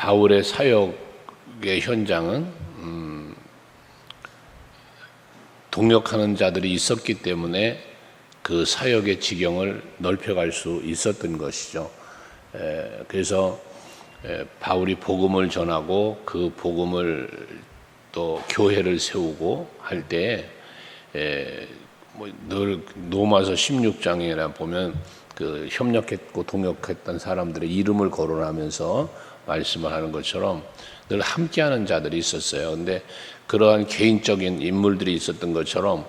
바울의 사역의 현장은 동력하는 자들이 있었기 때문에 그 사역의 지경을 넓혀갈 수 있었던 것이죠. 그래서 바울이 복음을 전하고 그 복음을 또 교회를 세우고 할 때 늘 로마서 16장이라 보면 그 협력했고 동역했던 사람들의 이름을 거론하면서 말씀을 하는 것처럼 늘 함께하는 자들이 있었어요. 근데 그러한 개인적인 인물들이 있었던 것처럼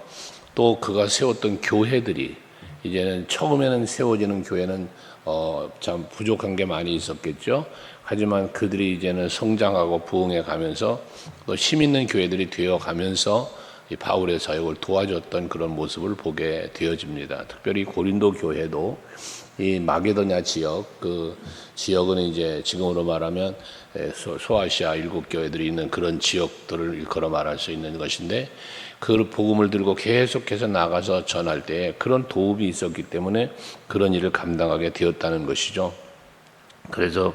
또 그가 세웠던 교회들이 이제는 처음에는 세워지는 교회는 참 부족한 게 많이 있었겠죠. 하지만 그들이 이제는 성장하고 부흥해 가면서 또 힘 있는 교회들이 되어 가면서 이 바울의 사역을 도와줬던 그런 모습을 보게 되어집니다. 특별히 고린도 교회도 이 마게도냐 지역, 그 지역은 이제 지금으로 말하면 소아시아 7교회들이 있는 그런 지역들을 일컬어 말할 수 있는 것인데, 그 복음을 들고 계속해서 나가서 전할 때 그런 도움이 있었기 때문에 그런 일을 감당하게 되었다는 것이죠. 그래서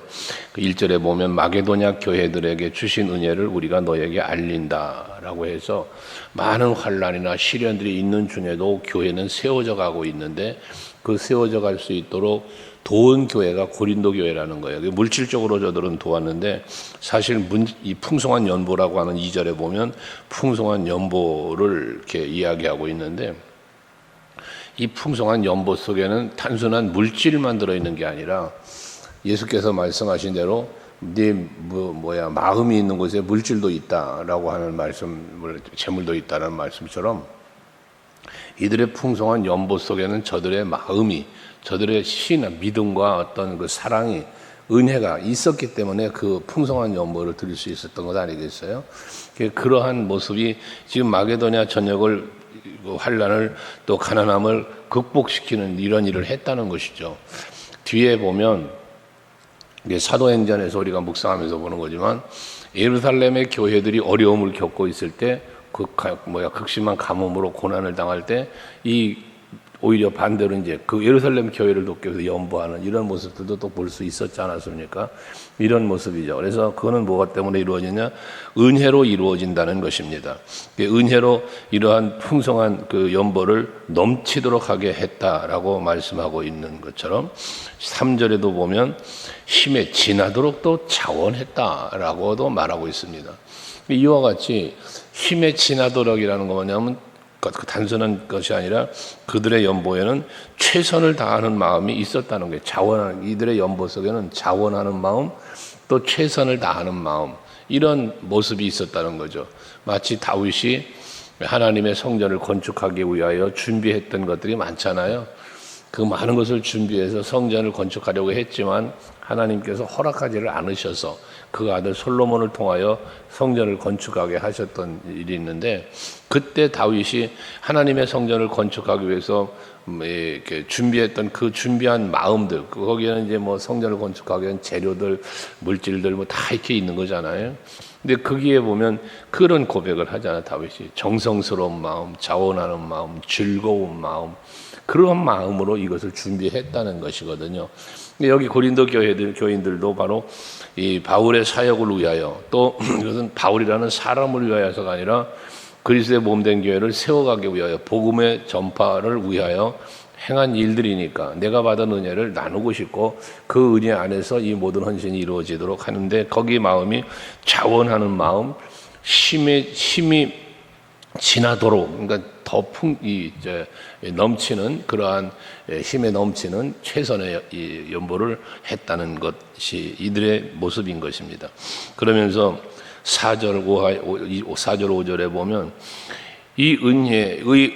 1절에 보면 마게도냐 교회들에게 주신 은혜를 우리가 너에게 알린다라고 해서 많은 환난이나 시련들이 있는 중에도 교회는 세워져 가고 있는데, 그 세워져 갈 수 있도록 도운 교회가 고린도 교회라는 거예요. 물질적으로 저들은 도왔는데 사실 이 풍성한 연보라고 하는 2절에 보면 풍성한 연보를 이렇게 이야기하고 있는데, 이 풍성한 연보 속에는 단순한 물질만 들어있는 게 아니라 예수께서 말씀하신 대로 마음이 있는 곳에 물질도 있다라고 하는 말씀을, 재물도 있다는 말씀처럼 이들의 풍성한 연보 속에는 저들의 마음이, 저들의 신앙, 믿음과 어떤 그 사랑이, 은혜가 있었기 때문에 그 풍성한 연보를 드릴 수 있었던 것 아니겠어요? 그러한 모습이 지금 마게도냐 전역을, 환난을 또 가난함을 극복시키는 이런 일을 했다는 것이죠. 뒤에 보면 사도행전에서 우리가 묵상하면서 보는 거지만, 예루살렘의 교회들이 어려움을 겪고 있을 때 극심한 가뭄으로 고난을 당할 때 오히려 반대로 이제 그 예루살렘 교회를 돕기 위해서 연보하는 이런 모습들도 또 볼 수 있었지 않았습니까? 이런 모습이죠. 그래서 그거는 뭐가 때문에 이루어지냐? 은혜로 이루어진다는 것입니다. 은혜로 이러한 풍성한 그 연보를 넘치도록 하게 했다라고 말씀하고 있는 것처럼 3절에도 보면 힘에 지나도록 또 자원했다라고도 말하고 있습니다. 이와 같이 힘에 지나도록이라는 거 뭐냐면 단순한 것이 아니라 그들의 연보에는 최선을 다하는 마음이 있었다는 거예요. 자원하는, 이들의 연보 속에는 자원하는 마음, 또 최선을 다하는 마음, 이런 모습이 있었다는 거죠. 마치 다윗이 하나님의 성전을 건축하기 위하여 준비했던 것들이 많잖아요. 그 많은 것을 준비해서 성전을 건축하려고 했지만 하나님께서 허락하지를 않으셔서 그 아들 솔로몬을 통하여 성전을 건축하게 하셨던 일이 있는데, 그때 다윗이 하나님의 성전을 건축하기 위해서 이렇게 준비했던 그 준비한 마음들, 거기에는 이제 뭐 성전을 건축하기 위한 재료들, 물질들 뭐 다 이렇게 있는 거잖아요. 근데 거기에 보면 그런 고백을 하잖아요. 다윗이 정성스러운 마음, 자원하는 마음, 즐거운 마음, 그런 마음으로 이것을 준비했다는 것이거든요. 여기 고린도 교인들도 바로 이 바울의 사역을 위하여, 또 이것은 바울이라는 사람을 위하여서가 아니라 그리스도의 몸된 교회를 세워가기 위하여, 복음의 전파를 위하여 행한 일들이니까 내가 받은 은혜를 나누고 싶고 그 은혜 안에서 이 모든 헌신이 이루어지도록 하는데, 거기 마음이 자원하는 마음, 힘이 지나도록, 그러니까 더 넘치는 그러한 힘에 넘치는 최선의 연보를 했다는 것이 이들의 모습인 것입니다. 그러면서 4절 5절에 보면 이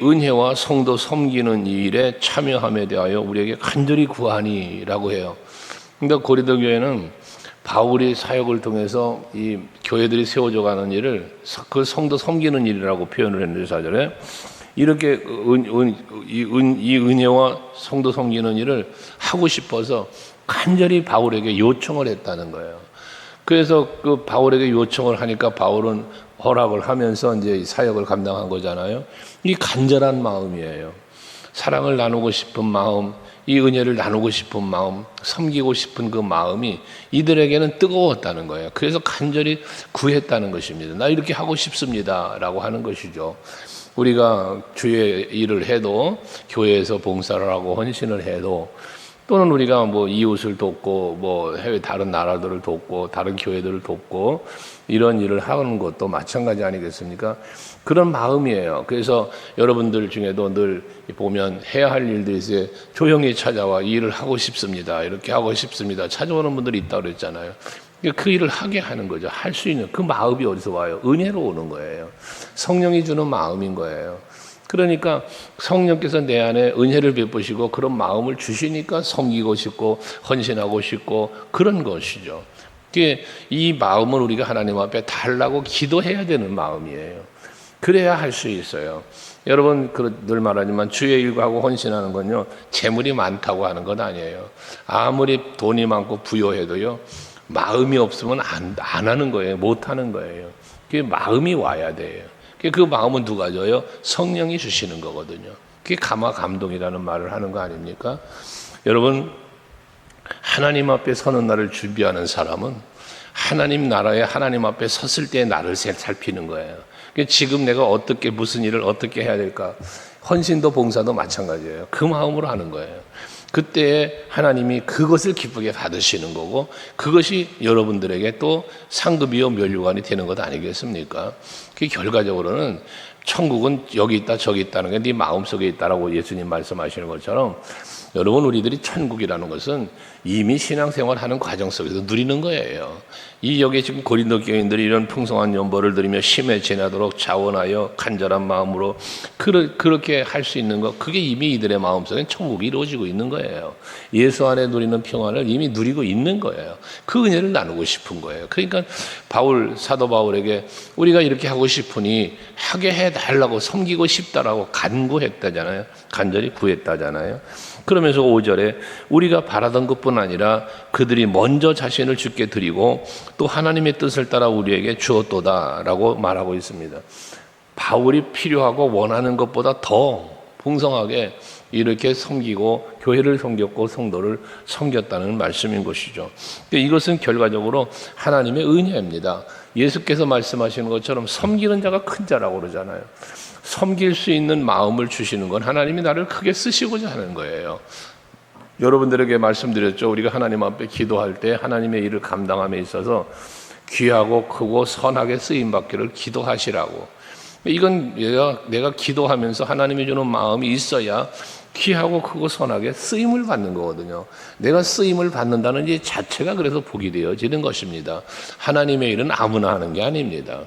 은혜와 성도 섬기는 일에 참여함에 대하여 우리에게 간절히 구하니라고 해요. 그러니까 고린도 교회는 바울이 사역을 통해서 이 교회들이 세워져 가는 일을 그 성도 섬기는 일이라고 표현을 했는데, 4절에 이렇게 이 은혜와 성도 섬기는 일을 하고 싶어서 간절히 바울에게 요청을 했다는 거예요. 그래서 그 바울에게 요청을 하니까 바울은 허락을 하면서 이제 사역을 감당한 거잖아요. 이 간절한 마음이에요. 사랑을 나누고 싶은 마음, 이 은혜를 나누고 싶은 마음, 섬기고 싶은 그 마음이 이들에게는 뜨거웠다는 거예요. 그래서 간절히 구했다는 것입니다. 나 이렇게 하고 싶습니다 라고 하는 것이죠. 우리가 주의 일을 해도, 교회에서 봉사를 하고 헌신을 해도, 또는 우리가 뭐 이웃을 돕고 뭐 해외 다른 나라들을 돕고 다른 교회들을 돕고 이런 일을 하는 것도 마찬가지 아니겠습니까? 그런 마음이에요. 그래서 여러분들 중에도 늘 보면 해야 할 일들이 있어요. 조용히 찾아와 이 일을 하고 싶습니다. 이렇게 하고 싶습니다. 찾아오는 분들이 있다고 그랬잖아요. 그 일을 하게 하는 거죠. 할 수 있는 그 마음이 어디서 와요? 은혜로 오는 거예요. 성령이 주는 마음인 거예요. 그러니까 성령께서 내 안에 은혜를 베푸시고 그런 마음을 주시니까 섬기고 싶고 헌신하고 싶고 그런 것이죠. 이 마음은 우리가 하나님 앞에 달라고 기도해야 되는 마음이에요. 그래야 할 수 있어요. 여러분 늘 말하지만 주의 일하고 헌신하는 건요, 재물이 많다고 하는 건 아니에요. 아무리 돈이 많고 부유해도요, 마음이 없으면 안 하는 거예요. 못 하는 거예요. 그게 마음이 와야 돼요. 그 마음은 누가 줘요? 성령이 주시는 거거든요. 그게 감화 감동이라는 말을 하는 거 아닙니까? 여러분, 하나님 앞에 서는 날을 준비하는 사람은 하나님 나라에 하나님 앞에 섰을 때 나를 살피는 거예요. 지금 내가 어떻게 무슨 일을 어떻게 해야 될까? 헌신도 봉사도 마찬가지예요. 그 마음으로 하는 거예요. 그때 하나님이 그것을 기쁘게 받으시는 거고, 그것이 여러분들에게 또 상급이요 면류관이 되는 것 아니겠습니까? 그 결과적으로는 천국은 여기 있다 저기 있다는 게 네 마음속에 있다라고 예수님 말씀하시는 것처럼, 여러분 우리들이 천국이라는 것은 이미 신앙생활하는 과정 속에서 누리는 거예요. 여기 지금 고린도 교인들이 이런 풍성한 연보를 드리며 심에 지나도록 자원하여 간절한 마음으로 그렇게 할 수 있는 것, 그게 이미 이들의 마음속에 천국이 이루어지고 있는 거예요. 예수 안에 누리는 평안을 이미 누리고 있는 거예요. 그 은혜를 나누고 싶은 거예요. 그러니까 사도 바울에게 우리가 이렇게 하고 싶으니 하게 해달라고, 섬기고 싶다라고 간구했다잖아요. 간절히 구했다잖아요. 그러면서 5절에 우리가 바라던 것뿐 아니라 그들이 먼저 자신을 주께 드리고 또 하나님의 뜻을 따라 우리에게 주었도다라고 말하고 있습니다. 바울이 필요하고 원하는 것보다 더 풍성하게 이렇게 섬기고 교회를 섬겼고 성도를 섬겼다는 말씀인 것이죠. 이것은 결과적으로 하나님의 은혜입니다. 예수께서 말씀하시는 것처럼 섬기는 자가 큰 자라고 그러잖아요. 섬길 수 있는 마음을 주시는 건 하나님이 나를 크게 쓰시고자 하는 거예요. 여러분들에게 말씀드렸죠. 우리가 하나님 앞에 기도할 때 하나님의 일을 감당함에 있어서 귀하고 크고 선하게 쓰임받기를 기도하시라고. 이건 내가 기도하면서 하나님이 주는 마음이 있어야 귀하고 크고 선하게 쓰임을 받는 거거든요. 내가 쓰임을 받는다는 이 자체가 그래서 복이 되어지는 것입니다. 하나님의 일은 아무나 하는 게 아닙니다.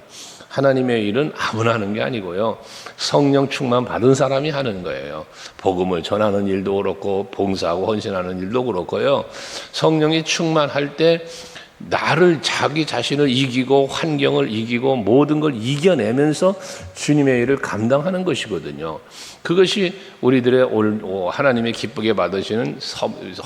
하나님의 일은 아무나 하는 게 아니고요, 성령 충만 받은 사람이 하는 거예요. 복음을 전하는 일도 그렇고 봉사하고 헌신하는 일도 그렇고요, 성령이 충만할 때 자기 자신을 이기고 환경을 이기고 모든 걸 이겨내면서 주님의 일을 감당하는 것이거든요. 그것이 우리들의 하나님이 기쁘게 받으시는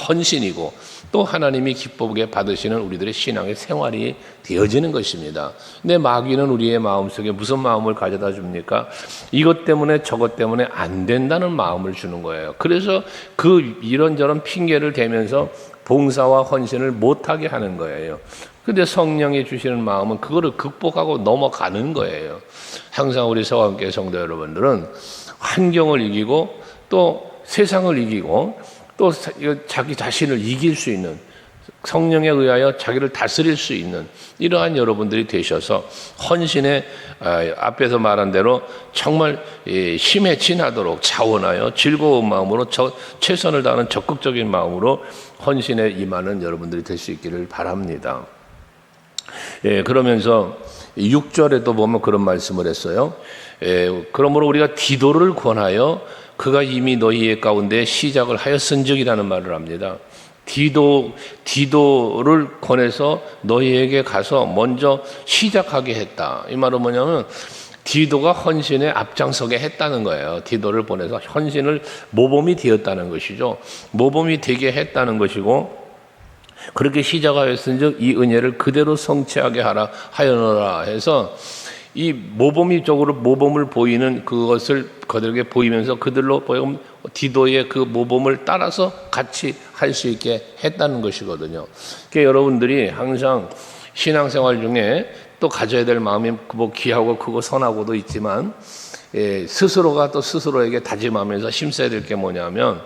헌신이고 또 하나님이 기쁘게 받으시는 우리들의 신앙의 생활이 되어지는 것입니다. 근데 마귀는 우리의 마음속에 무슨 마음을 가져다 줍니까? 이것 때문에 저것 때문에 안 된다는 마음을 주는 거예요. 그래서 이런저런 핑계를 대면서 봉사와 헌신을 못하게 하는 거예요. 근데 성령이 주시는 마음은 그거를 극복하고 넘어가는 거예요. 항상 우리 서강교회 성도 여러분들은 환경을 이기고 또 세상을 이기고 또 자기 자신을 이길 수 있는, 성령에 의하여 자기를 다스릴 수 있는 이러한 여러분들이 되셔서 헌신에 앞에서 말한 대로 정말 힘에 지나도록 자원하여 즐거운 마음으로 최선을 다하는 적극적인 마음으로 헌신에 임하는 여러분들이 될 수 있기를 바랍니다. 그러면서 6절에도 보면 그런 말씀을 했어요. 그러므로 우리가 디도를 권하여 그가 이미 너희의 가운데 시작을 하였은즉이라는 말을 합니다. 디도를 권해서 너희에게 가서 먼저 시작하게 했다. 이 말은 뭐냐면 디도가 헌신에 앞장서게 했다는 거예요. 디도를 보내서 헌신을 모범이 되었다는 것이죠. 모범이 되게 했다는 것이고, 그렇게 시작하였은즉 이 은혜를 그대로 성취하게 하라 하여노라 해서 이 모범이적으로 모범을 보이는 그것을 그들에게 보이면서 그들로 보면 디도의 그 모범을 따라서 같이 할 수 있게 했다는 것이거든요. 그러니까 여러분들이 항상 신앙생활 중에 또 가져야 될 마음이 뭐 귀하고 크고 선하고도 있지만 스스로가 또 스스로에게 다짐하면서 힘써야 될 게 뭐냐면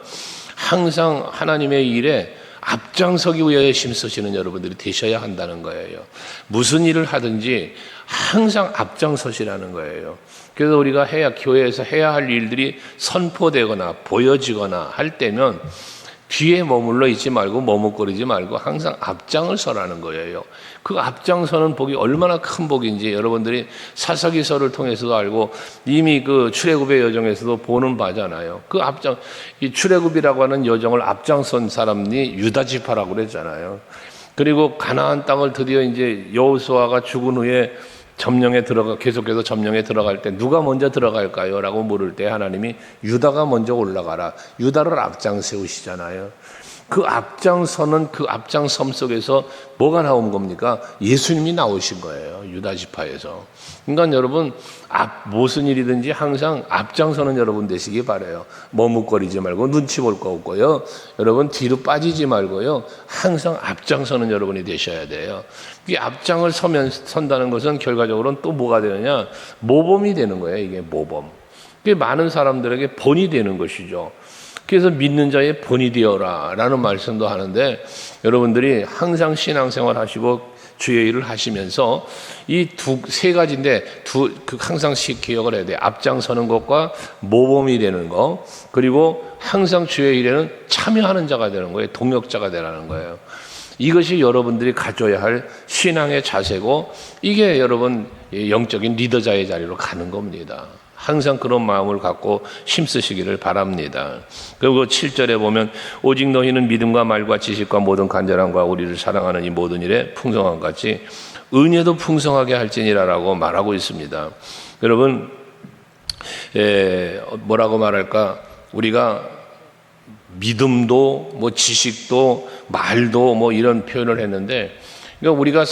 항상 하나님의 일에 앞장서기 위하여 힘쓰시는 여러분들이 되셔야 한다는 거예요. 무슨 일을 하든지 항상 앞장서시라는 거예요. 그래서 우리가 교회에서 해야 할 일들이 선포되거나 보여지거나 할 때면 뒤에 머물러 있지 말고 머뭇거리지 말고 항상 앞장을 서라는 거예요. 그 앞장서는 복이 얼마나 큰 복인지 여러분들이 사사기서를 통해서도 알고 이미 그 출애굽의 여정에서도 보는 바잖아요. 그 이 출애굽이라고 하는 여정을 앞장선 사람이 유다 지파라고 그랬잖아요. 그리고 가나안 땅을 드디어 이제 여호수아가 죽은 후에 계속해서 점령에 들어갈 때 누가 먼저 들어갈까요? 라고 물을 때 하나님이 유다가 먼저 올라가라. 유다를 앞장 세우시잖아요. 그 앞장서는 그 앞장섬 속에서 뭐가 나온 겁니까? 예수님이 나오신 거예요. 유다 지파에서. 그러니까 여러분 무슨 일이든지 항상 앞장서는 여러분 되시기 바라요. 머뭇거리지 말고 눈치 볼 거 없고요. 여러분 뒤로 빠지지 말고요. 항상 앞장서는 여러분이 되셔야 돼요. 이 앞장을 선다는 것은 결과적으로는 또 뭐가 되느냐? 모범이 되는 거예요. 이게 모범. 그게 많은 사람들에게 본이 되는 것이죠. 그래서 믿는 자의 본이 되어라 라는 말씀도 하는데 여러분들이 항상 신앙생활 하시고 주의 일을 하시면서 이 세 가지인데 항상 기억을 해야 돼요. 앞장서는 것과 모범이 되는 것, 그리고 항상 주의 일에는 참여하는 자가 되는 거예요. 동역자가 되라는 거예요. 이것이 여러분들이 가져야 할 신앙의 자세고 이게 여러분 영적인 리더자의 자리로 가는 겁니다. 항상 그런 마음을 갖고 힘쓰시기를 바랍니다. 그리고 7절에 보면 오직 너희는 믿음과 말과 지식과 모든 간절함과 우리를 사랑하는 이 모든 일에 풍성함 같이 은혜도 풍성하게 할지니라라고 말하고 있습니다. 여러분 뭐라고 말할까? 우리가 믿음도 뭐 지식도 말도 뭐 이런 표현을 했는데 그러니까 우리가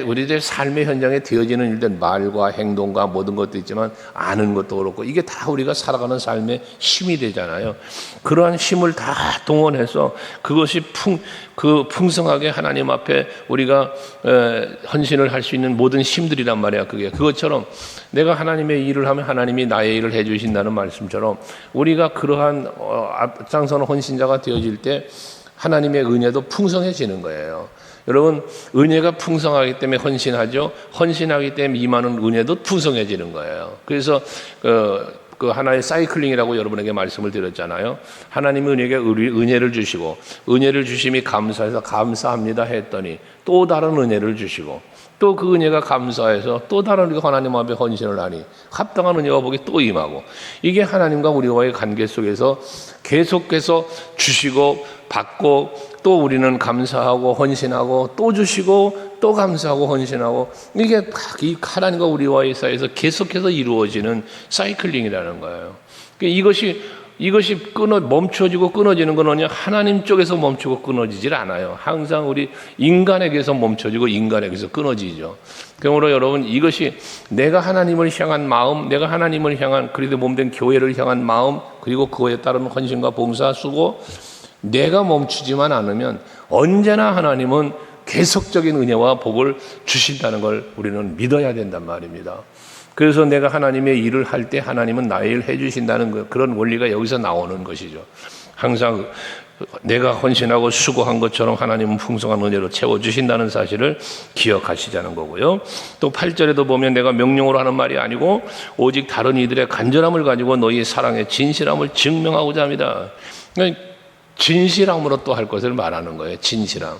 우리들 삶의 현장에 되어지는 일들 말과 행동과 모든 것도 있지만 아는 것도 그렇고 이게 다 우리가 살아가는 삶의 힘이 되잖아요. 그러한 힘을 다 동원해서 그것이 풍성하게 하나님 앞에 우리가 헌신을 할 수 있는 모든 힘들이란 말이야. 그것처럼 내가 하나님의 일을 하면 하나님이 나의 일을 해주신다는 말씀처럼 우리가 그러한 앞장서는 헌신자가 되어질 때 하나님의 은혜도 풍성해지는 거예요. 여러분 은혜가 풍성하기 때문에 헌신하죠. 헌신하기 때문에 임하는 은혜도 풍성해지는 거예요. 그래서 그 하나의 사이클링이라고 여러분에게 말씀을 드렸잖아요. 하나님이 우리에게 은혜를 주시고 은혜를 주심이 감사해서 감사합니다 했더니 또 다른 은혜를 주시고 또 그 은혜가 감사해서 또 다른 우리가 하나님 앞에 헌신을 하니 합당한 은혜와 복이 또 임하고 이게 하나님과 우리와의 관계 속에서 계속해서 주시고 받고 또 우리는 감사하고 헌신하고 또 주시고 또 감사하고 헌신하고 이게 이 하나님과 우리와의 사이에서 계속해서 이루어지는 사이클링이라는 거예요. 이것이 멈춰지고 끊어지는 건 아니야. 하나님 쪽에서 멈추고 끊어지질 않아요. 항상 우리 인간에게서 멈춰지고 인간에게서 끊어지죠. 그러므로 여러분 이것이 내가 하나님을 향한 마음, 내가 하나님을 향한 그리스도 몸된 교회를 향한 마음, 그리고 그거에 따른 헌신과 봉사, 수고, 내가 멈추지만 않으면 언제나 하나님은 계속적인 은혜와 복을 주신다는 걸 우리는 믿어야 된단 말입니다. 그래서 내가 하나님의 일을 할 때 하나님은 나의 일을 해주신다는 그런 원리가 여기서 나오는 것이죠. 항상 내가 헌신하고 수고한 것처럼 하나님은 풍성한 은혜로 채워주신다는 사실을 기억하시자는 거고요. 또 8절에도 보면 내가 명령으로 하는 말이 아니고 오직 다른 이들의 간절함을 가지고 너희 사랑의 진실함을 증명하고자 합니다. 진실함으로 또 할 것을 말하는 거예요. 진실함.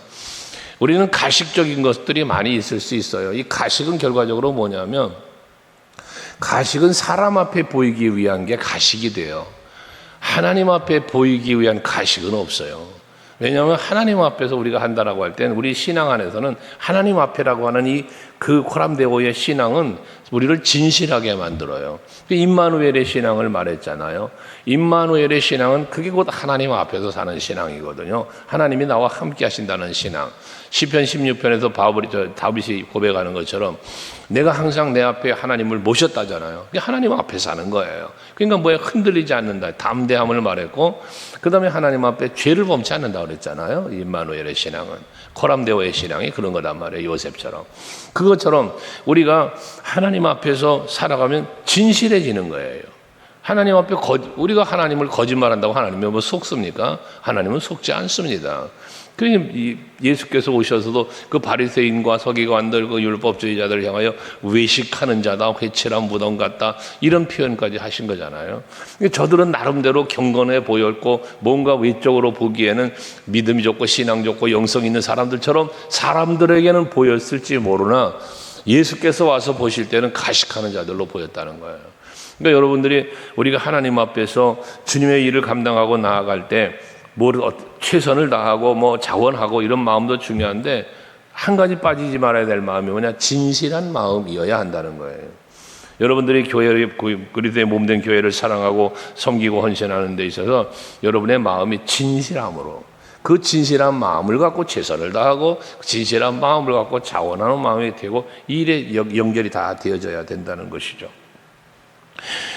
우리는 가식적인 것들이 많이 있을 수 있어요. 이 가식은 결과적으로 뭐냐면 가식은 사람 앞에 보이기 위한 게 가식이 돼요. 하나님 앞에 보이기 위한 가식은 없어요. 왜냐하면 하나님 앞에서 우리가 한다라고 할 때는 우리 신앙 안에서는 하나님 앞에라고 하는 이 그 코람데오의 신앙은 우리를 진실하게 만들어요. 임마누엘의 신앙을 말했잖아요. 임마누엘의 신앙은 그게 곧 하나님 앞에서 사는 신앙이거든요. 하나님이 나와 함께 하신다는 신앙. 시편 16편에서 다윗이 고백하는 것처럼 내가 항상 내 앞에 하나님을 모셨다잖아요. 그게 하나님 앞에 사는 거예요. 그러니까 뭐에 흔들리지 않는다. 담대함을 말했고, 그 다음에 하나님 앞에 죄를 범치 않는다 그랬잖아요. 임마누엘의 신앙은. 코람데오의 신앙이 그런 거란 말이에요. 요셉처럼. 그것처럼 우리가 하나님 앞에서 살아가면 진실해지는 거예요. 하나님 앞에 우리가 하나님을 거짓말한다고 하나님이 뭐 속습니까? 하나님은 속지 않습니다. 그러니 예수께서 오셔서도 그 바리새인과 서기관들, 그 율법주의자들을 향하여 외식하는 자다, 회칠한 무덤 같다, 이런 표현까지 하신 거잖아요. 저들은 나름대로 경건해 보였고 뭔가 외적으로 보기에는 믿음이 좋고 신앙 좋고 영성 있는 사람들처럼 사람들에게는 보였을지 모르나 예수께서 와서 보실 때는 가식하는 자들로 보였다는 거예요. 그러니까 여러분들이 우리가 하나님 앞에서 주님의 일을 감당하고 나아갈 때 최선을 다하고 자원하고 이런 마음도 중요한데, 한 가지 빠지지 말아야 될 마음이 뭐냐? 진실한 마음이어야 한다는 거예요. 여러분들이 그리스도의 몸된 교회를 사랑하고 섬기고 헌신하는 데 있어서 여러분의 마음이 진실함으로, 그 진실한 마음을 갖고 최선을 다하고 진실한 마음을 갖고 자원하는 마음이 되고 이 일에 연결이 다 되어져야 된다는 것이죠.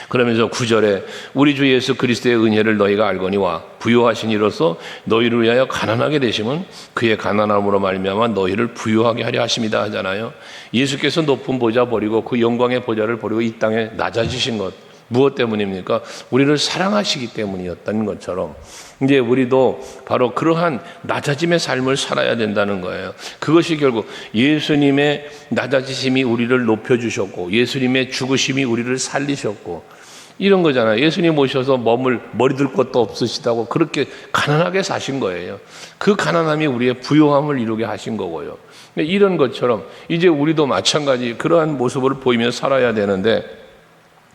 그러면서 9절에 우리 주 예수 그리스도의 은혜를 너희가 알거니와 부요하신 이로써 너희를 위하여 가난하게 되심은 그의 가난함으로 말미암아 너희를 부요하게 하려 하심이다 하잖아요. 예수께서 높은 보좌 버리고 그 영광의 보좌를 버리고 이 땅에 낮아지신 것, 무엇 때문입니까? 우리를 사랑하시기 때문이었던 것처럼 이제 우리도 바로 그러한 낮아짐의 삶을 살아야 된다는 거예요. 그것이 결국 예수님의 낮아지심이 우리를 높여주셨고 예수님의 죽으심이 우리를 살리셨고 이런 거잖아요. 예수님 오셔서 머리둘 것도 없으시다고 그렇게 가난하게 사신 거예요. 그 가난함이 우리의 부요함을 이루게 하신 거고요. 이런 것처럼 이제 우리도 마찬가지 그러한 모습을 보이며 살아야 되는데,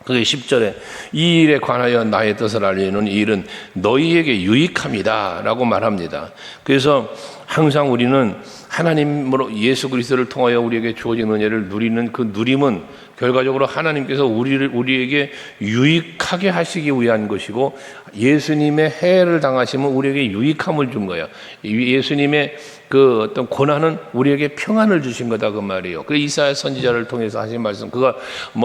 그게 10절에 이 일에 관하여 나의 뜻을 알리는 이 일은 너희에게 유익함이다 라고 말합니다. 그래서 항상 우리는 하나님으로 예수 그리스도를 통하여 우리에게 주어진 은혜를 누리는 그 누림은 결과적으로 하나님께서 우리에게 유익하게 하시기 위한 것이고, 예수님의 해를 당하시면 우리에게 유익함을 준 거예요. 예수님의 그 어떤 고난은 우리에게 평안을 주신 거다 그 말이에요. 그 이사야 선지자를 통해서 하신 말씀, 그가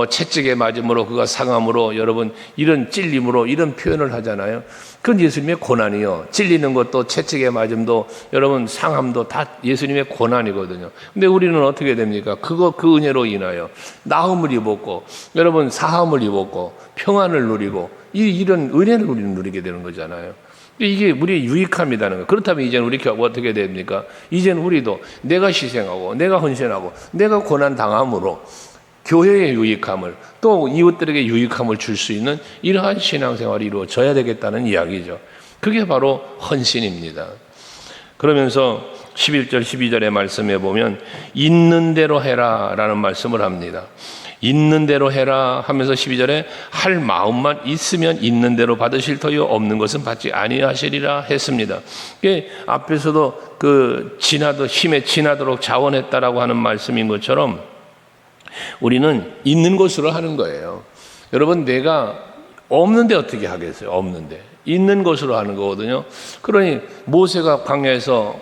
채찍에 맞음으로, 그가 상함으로, 여러분 이런 찔림으로 이런 표현을 하잖아요. 그건 예수님의 고난이요. 찔리는 것도 채찍에 맞음도 여러분 상함도 다 예수님의 고난이거든요. 근데 우리는 어떻게 됩니까? 그 은혜로 인하여 나음을 입었고 여러분 사함을 입었고 평안을 누리고 이런 은혜를 우리는 누리게 되는 거잖아요. 이게 우리의 유익함이라는 거예요. 그렇다면 이제는 우리 어떻게 됩니까? 이제는 우리도 내가 희생하고 내가 헌신하고 내가 고난 당함으로 교회의 유익함을 또 이웃들에게 유익함을 줄 수 있는 이러한 신앙생활이 이루어져야 되겠다는 이야기죠. 그게 바로 헌신입니다. 그러면서 11절 12절의 말씀에 보면 있는 대로 해라 라는 말씀을 합니다. 있는 대로 해라 하면서 12절에 할 마음만 있으면 있는 대로 받으실 터요 없는 것은 받지 아니하시리라 했습니다. 앞에서도 힘에 지나도록 자원했다라고 하는 말씀인 것처럼 우리는 있는 것으로 하는 거예요. 여러분 내가 없는데 어떻게 하겠어요? 없는데 있는 것으로 하는 거거든요. 그러니 모세가 광야에서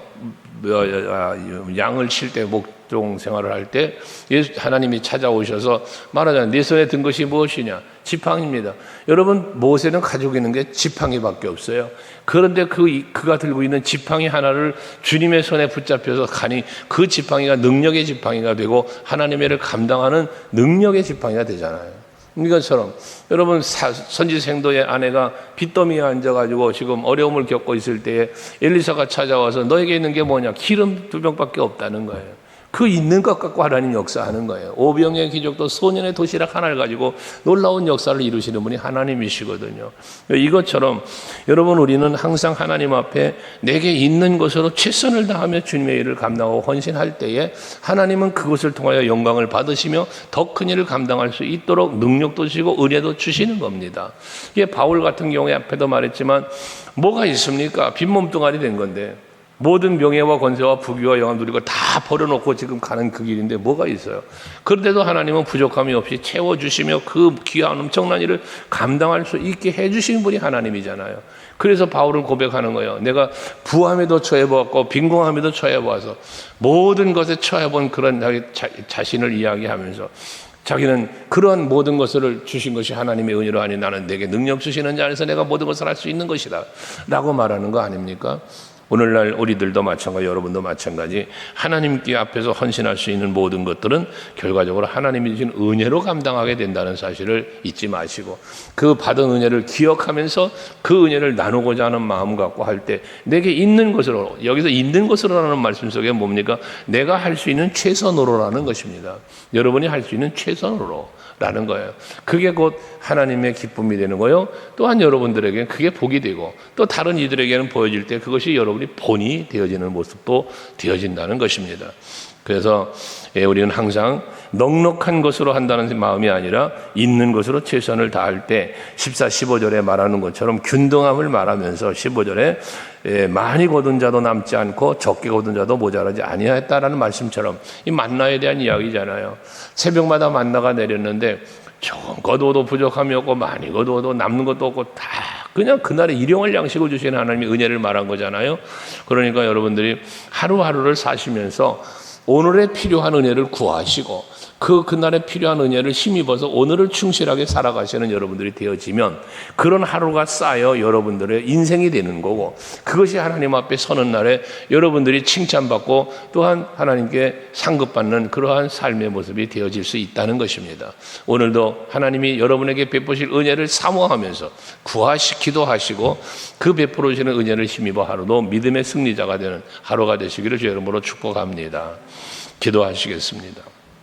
양을 칠 때 목종 생활을 할 때 하나님이 찾아오셔서 말하잖아요. 네 손에 든 것이 무엇이냐? 지팡이입니다. 여러분 모세는 가지고 있는 게 지팡이밖에 없어요. 그런데 그가 들고 있는 지팡이 하나를 주님의 손에 붙잡혀서 가니 그 지팡이가 능력의 지팡이가 되고 하나님의 일을 감당하는 능력의 지팡이가 되잖아요. 이것처럼 여러분 선지생도의 아내가 빚더미에 앉아가지고 지금 어려움을 겪고 있을 때에 엘리사가 찾아와서 너에게 있는 게 뭐냐? 기름 2병밖에 없다는 거예요. 그 있는 것 갖고 하나님 역사하는 거예요. 오병의 기적도 소년의 도시락 하나를 가지고 놀라운 역사를 이루시는 분이 하나님이시거든요. 이것처럼 여러분 우리는 항상 하나님 앞에 내게 있는 것으로 최선을 다하며 주님의 일을 감당하고 헌신할 때에 하나님은 그것을 통하여 영광을 받으시며 더 큰 일을 감당할 수 있도록 능력도 주시고 은혜도 주시는 겁니다. 이게 바울 같은 경우에 앞에도 말했지만 뭐가 있습니까? 빈몸뚱아리 된 건데 모든 명예와 권세와 부귀와 영화 누리고 다 버려놓고 지금 가는 그 길인데 뭐가 있어요? 그런데도 하나님은 부족함이 없이 채워주시며 그 귀한 엄청난 일을 감당할 수 있게 해주신 분이 하나님이잖아요. 그래서 바울은 고백하는 거예요. 내가 부함에도 처해보았고 빈궁함에도 처해보아서 모든 것에 처해본 그런 자신을 이야기하면서 자기는 그러한 모든 것을 주신 것이 하나님의 은혜로 하니 나는 내게 능력 주시는 자 안에서 내가 모든 것을 할 수 있는 것이다 라고 말하는 거 아닙니까? 오늘날 우리들도 마찬가지, 여러분도 마찬가지, 하나님께 앞에서 헌신할 수 있는 모든 것들은 결과적으로 하나님이 주신 은혜로 감당하게 된다는 사실을 잊지 마시고, 그 받은 은혜를 기억하면서 그 은혜를 나누고자 하는 마음 갖고 할 때 내게 있는 것으로, 여기서 있는 것으로라는 말씀 속에 뭡니까? 내가 할 수 있는 최선으로라는 것입니다. 여러분이 할 수 있는 최선으로 라는 거예요. 그게 곧 하나님의 기쁨이 되는 거요. 또한 여러분들에게는 그게 복이 되고, 또 다른 이들에게는 보여질 때 그것이 여러분이 본이 되어지는 모습도 되어진다는 것입니다. 그래서 우리는 항상 넉넉한 것으로 한다는 마음이 아니라 있는 것으로 최선을 다할 때 14, 15절에 말하는 것처럼 균등함을 말하면서 15절에 많이 거둔 자도 남지 않고 적게 거둔 자도 모자라지 아니하였다라는 말씀처럼, 이 만나에 대한 이야기잖아요. 새벽마다 만나가 내렸는데 조금 거두어도 부족함이 없고 많이 거두어도 남는 것도 없고 다 그냥 그날의 일용할 양식을 주시는 하나님의 은혜를 말한 거잖아요. 그러니까 여러분들이 하루하루를 사시면서 오늘에 필요한 은혜를 구하시고 그날에 필요한 은혜를 힘입어서 오늘을 충실하게 살아가시는 여러분들이 되어지면 그런 하루가 쌓여 여러분들의 인생이 되는 거고, 그것이 하나님 앞에 서는 날에 여러분들이 칭찬받고 또한 하나님께 상급받는 그러한 삶의 모습이 되어질 수 있다는 것입니다. 오늘도 하나님이 여러분에게 베푸실 은혜를 사모하면서 구하시기도 하시고 그 베풀어 주시는 은혜를 힘입어 하루도 믿음의 승리자가 되는 하루가 되시기를 주의 이름으로 축복합니다. 기도하시겠습니다.